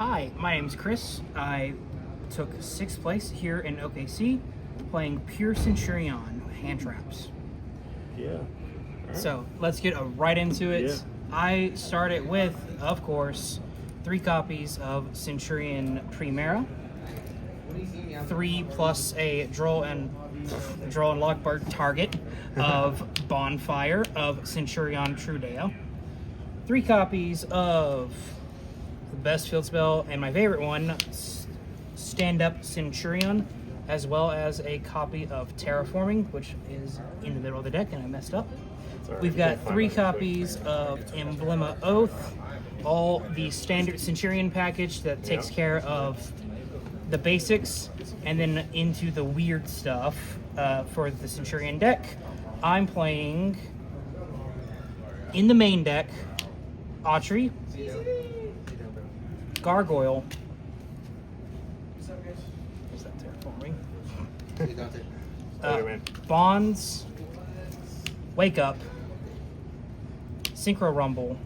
Hi, my name's Chris. I took 6th place here in OKC playing pure Centrion hand traps. Yeah. Right. So let's get right into it. Yeah. I started with, of course, 3 copies of Centrion Primera, 3 plus a draw and lockbird target of Bonfire of Centurion Trudea, 3 copies of the best field spell and my favorite one, Stand Up Centurion, as well as a copy of Terraforming, which is in the middle of the deck and I messed up. Right. We've got 3 copies of Emblema Oath, all the standard Centurion package that takes care of the basics, and then into the weird stuff for the Centurion deck. I'm playing in the main deck Autry, Gargoyle. Is that Terraforming? Bonds, Wake Up, Synchro Rumble,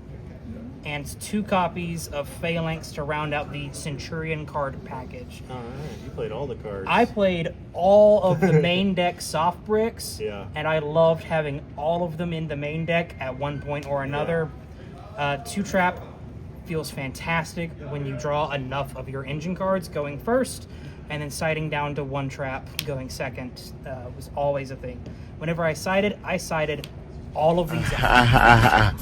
and 2 copies of Phalanx to round out the Centurion card package. All right, you played all the cards. I played all of the main deck soft bricks, and I loved having all of them in the main deck at one point or another. 2 trap feels fantastic when you draw enough of your engine cards going first, and then siding down to 1 trap going second was always a thing. Whenever I sided all of these out.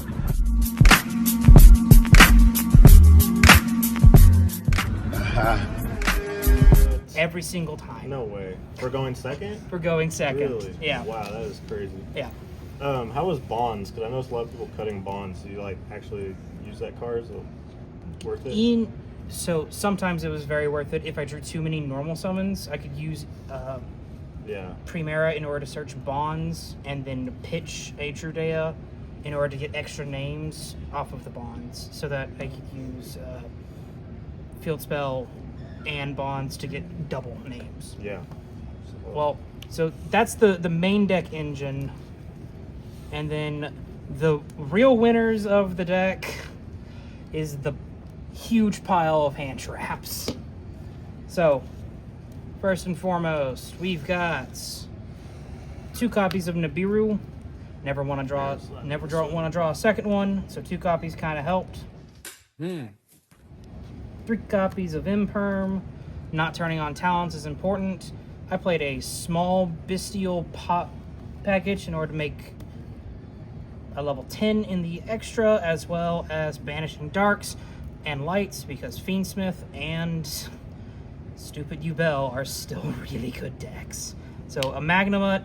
Every single time. No way. For going second? For going second. Really? Yeah. Wow, that is crazy. Yeah. How was Bonds? Because I noticed a lot of people cutting Bonds. Do you actually use that card? Is it worth it? So sometimes it was very worth it. If I drew too many normal summons, I could use Primera in order to search Bonds and then pitch a Trudea in order to get extra names off of the Bonds so that I could use Field Spell and Bonds to get double names. Yeah. So that's the main deck engine. And then the real winners of the deck is the huge pile of hand traps. So, first and foremost, we've got 2 copies of Nibiru. Never want to draw a second one, so 2 copies kind of helped. 3 copies of Imperm. Not turning on talents is important. I played a small bestial pop package in order to make a level 10 in the extra, as well as Banishing Darks and Lights, because Fiendsmith and stupid Ubel are still really good decks. So a Magnamut,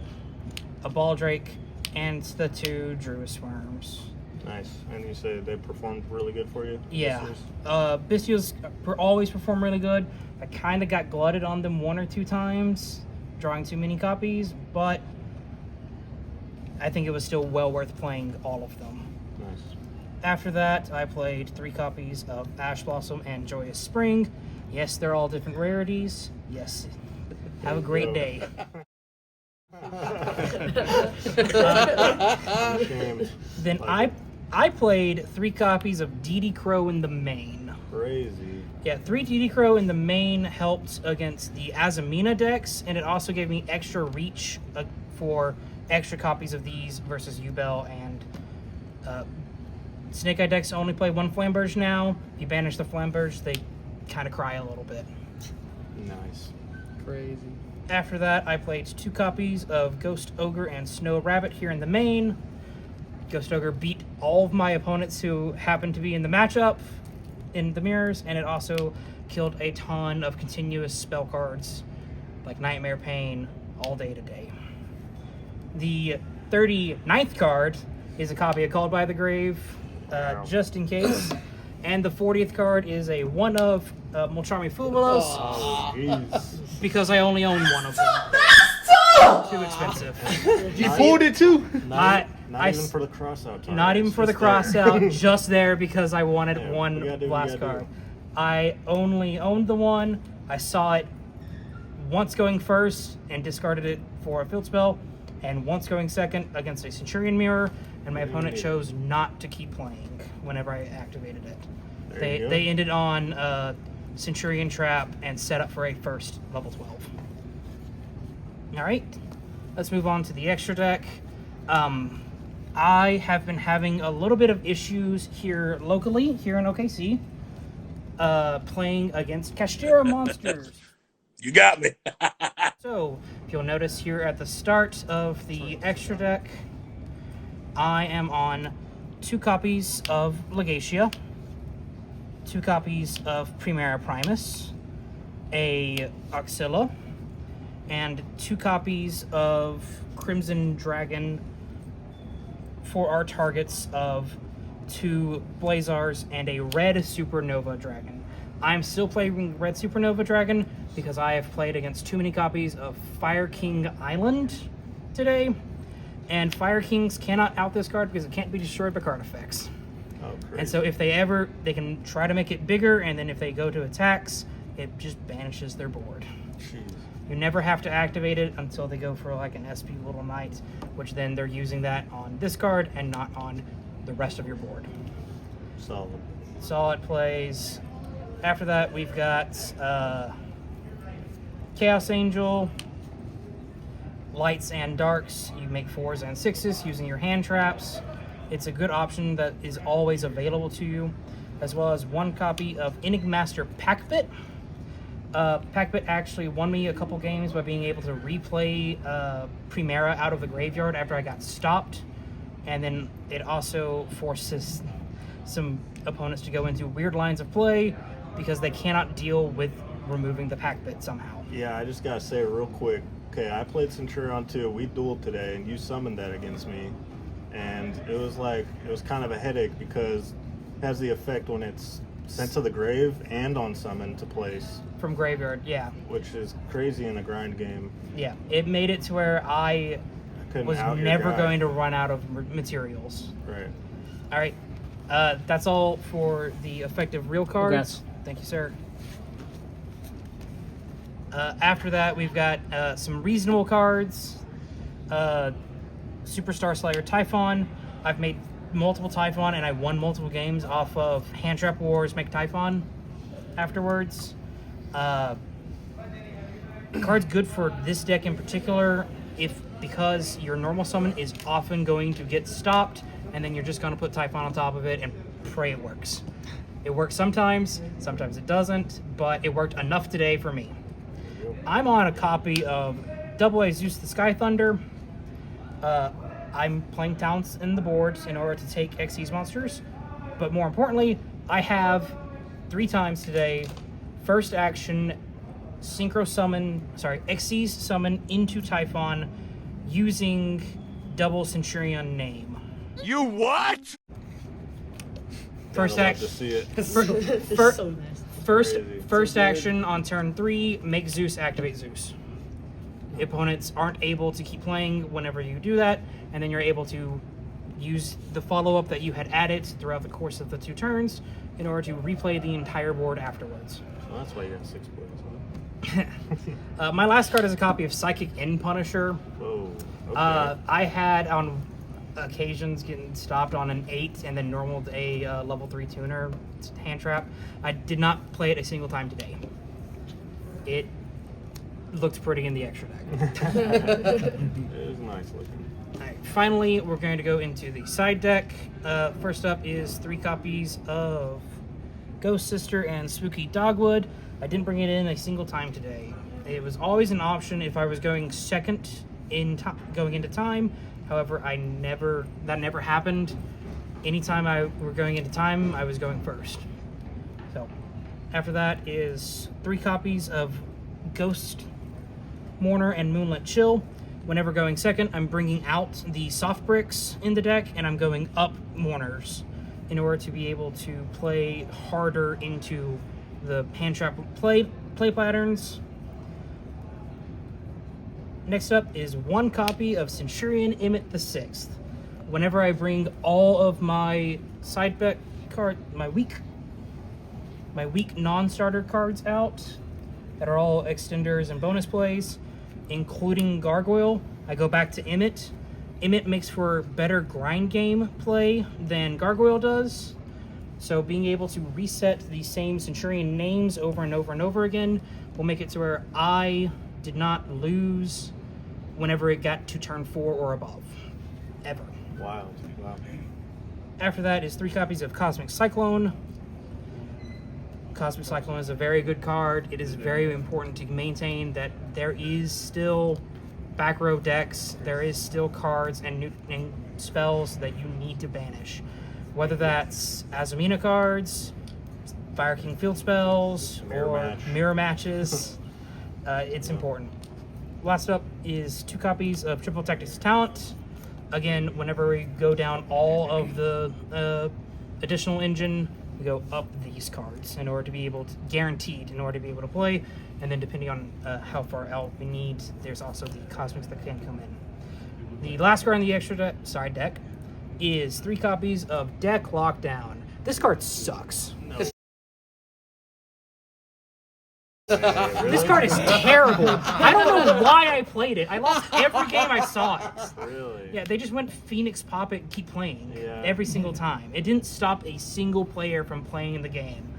a Baldrake, and the 2 Druid Worms. Nice. And you say they performed really good for you? Yeah. Bestials always perform really good. I kind of got glutted on them 1 or 2 times, drawing too many copies, but I think it was still well worth playing all of them. Nice. After that, I played 3 copies of Ash Blossom and Joyous Spring. Yes, they're all different rarities. Yes. Have a great day. Then I played 3 copies of DD Crow in the main. Crazy. Yeah, 3 DD Crow in the main helped against the Azamina decks, and it also gave me extra reach for extra copies of these versus Ubel and Snake Eye decks only play 1 Flamberge now. If you banish the Flamberge, they kind of cry a little bit. Nice. Crazy. After that, I played 2 copies of Ghost Ogre and Snow Rabbit here in the main. Ghost Ogre beat all of my opponents who happened to be in the matchup in the mirrors, and it also killed a ton of continuous spell cards like Nightmare Pain all day today. The 39th card is a copy of Called by the Grave, just in case. And the 40th card is a one of Molcharmi Fubulos. Oh, because I only own 1 of them. Too expensive. You pulled it too? Not even for the crossout time. Not even for the crossout, just there because I wanted 1 blast card. I only owned the 1. I saw it once going first and discarded it for a field spell, and once going second against a Centurion mirror, and my opponent chose not to keep playing whenever I activated it. They ended on Centurion Trap, and set up for a first level 12. All right, let's move on to the extra deck. I have been having a little bit of issues here locally, here in OKC, playing against Kashtira monsters. You got me. So, if you'll notice here at the start of the extra deck, I am on 2 copies of Legacia, 2 copies of Primera Primus, a Oxilla, and 2 copies of Crimson Dragon for our targets of 2 Blazars and a Red Supernova Dragon. I'm still playing Red Supernova Dragon because I have played against too many copies of Fire King Island today, and Fire Kings cannot out this card because it can't be destroyed by card effects. Oh, great. And so if they can try to make it bigger, and then if they go to attacks, it just banishes their board. Jeez. You never have to activate it until they go for like an SP Little Knight, which then they're using that on this card and not on the rest of your board. Solid. Solid plays. After that, we've got Chaos Angel, Lights and Darks. You make 4s and 6s using your hand traps. It's a good option that is always available to you, as well as 1 copy of Enigmaster Packbit. Packbit actually won me a couple games by being able to replay Primera out of the graveyard after I got stopped, and then it also forces some opponents to go into weird lines of play because they cannot deal with removing the Packbit somehow. Yeah, I just gotta say real quick. Okay, I played Centurion too. We dueled today, and you summoned that against me, and it was kind of a headache because it has the effect when it's sent to the grave and on summon to place. From graveyard, yeah. Which is crazy in a grind game. Yeah, it made it to where I Couldn't was out your never guy. going to run out of materials. Right. All right, that's all for the effective real cards. Congrats. Thank you, sir. After that, we've got some reasonable cards. Superstar Slayer Typhon. I've made multiple Typhon, and I won multiple games off of Hand Trap Wars, make Typhon afterwards. The card's good for this deck in particular because your normal summon is often going to get stopped, and then you're just going to put Typhon on top of it and pray it works. It works sometimes it doesn't, but it worked enough today for me. I'm on a copy of AA Zeus the Sky Thunder. I'm playing talents in the board in order to take Xyz monsters, but more importantly, I have 3 times today first action Xyz summon into Typhon using double Centurion name. You what? First Gotta love to action. see it. So nice. First action on turn 3, make Zeus activate Zeus. Opponents aren't able to keep playing whenever you do that, and then you're able to use the follow-up that you had added throughout the course of the 2 turns in order to replay the entire board afterwards. Well, that's why you got 6 points, huh? My last card is a copy of Psychic End Punisher. Whoa. Okay. I had on occasions getting stopped on an 8 and then normaled a level 3 tuner hand trap. I did not play it a single time today. It looked pretty in the extra deck. It is nice looking. Alright, finally, we're going to go into the side deck. First up is 3 copies of Ghost Sister and Spooky Dogwood. I didn't bring it in a single time today. It was always an option if I was going second in going into time. However, that never happened. Anytime I were going into time, I was going first. So, after that is 3 copies of Ghost Mourner and Moonlit Chill. Whenever going second, I'm bringing out the soft bricks in the deck, and I'm going up Mourners in order to be able to play harder into the hand trap play patterns. Next up is 1 copy of Centurion Emmett the Sixth. Whenever I bring all of my side bet card, my weak non-starter cards out that are all extenders and bonus plays, including Gargoyle, I go back to Emmett. Emmett makes for better grind game play than Gargoyle does, So being able to reset the same Centurion names over and over and over again will make it to where I did not lose whenever it got to turn 4 or above. Ever. Wild. Wow. After that is 3 copies of Cosmic Cyclone. Cosmic Cyclone is a very good card. It is very important to maintain that there is still back row decks, there is still cards and spells that you need to banish. Whether that's Azumina cards, Fire King field spells, or mirror matches, it's important. Last up is 2 copies of Triple Tactics Talent. Again, whenever we go down all of the additional engine, we go up these cards in order to be able to, guaranteed, in order to be able to play. And then depending on how far out we need, there's also the Cosmics that can come in. The last card on the extra deck is 3 copies of Deck Lockdown. This card sucks. This card is terrible. I don't know why I played it. I lost every game I saw it. Really? Yeah, they just went Phoenix Pop it, keep playing Yeah. every single time. It didn't stop a single player from playing the game.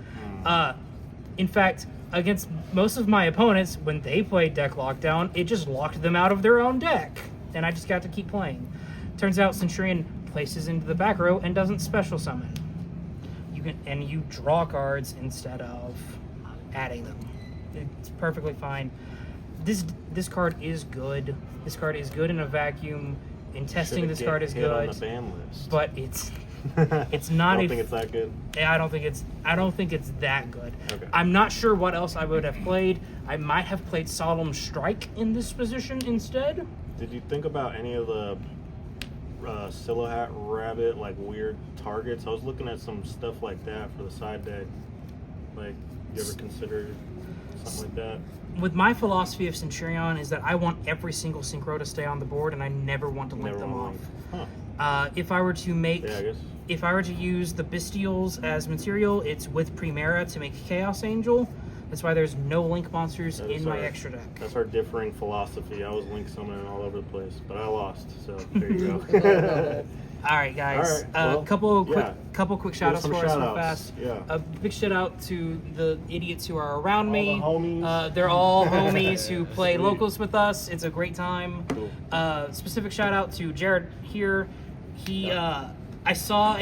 In fact, against most of my opponents, when they played Deck Lockdown, it just locked them out of their own deck. And I just got to keep playing. Turns out Centurion places into the back row and doesn't special summon. You draw cards instead of adding them. It's perfectly fine. This card is good. This card is good in a vacuum. In testing, this card is good. On the ban list. But it's not. I don't think it's that good. I don't think it's that good. Okay. I'm not sure what else I would have played. I might have played Solemn Strike in this position instead. Did you think about any of the Silhouette Rabbit, like weird targets? I was looking at some stuff like that for the side deck. Like, you ever considered something like that? With my philosophy of Centurion is that I want every single synchro to stay on the board, and I never want to link them off. If I were to make, if I were to use the Bestials as material, it's with Primera to make Chaos Angel. That's why there's no link monsters in my extra deck. That's our differing philosophy. I was link summoning all over the place, but I lost. So there you go. All right, guys. All right, well, couple quick shout outs for us real fast. Yeah. A big shout out to the idiots who are around All me. the homies. They're all homies who play locals with us. It's a great time. Cool. Specific shout out to Jared here. He, I saw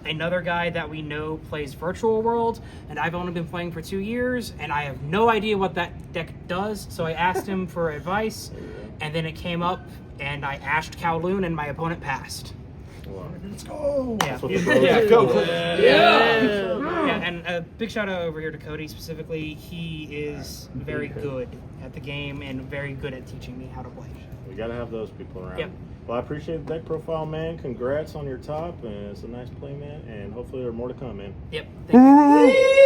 another guy that we know plays Virtual World, and I've only been playing for 2 years, and I have no idea what that deck does. So I asked him for advice, and then it came up, and I asked Kowloon, and my opponent passed. Let's go. Yeah, Yeah, go. Yeah, and a big shout out over here to Cody specifically. He is very good at the game and very good at teaching me how to play. We gotta have those people around. Yep. Well, I appreciate the deck profile, man. Congrats on your top, and it's a nice play, man. And hopefully there are more to come, man. Yep. Thank you.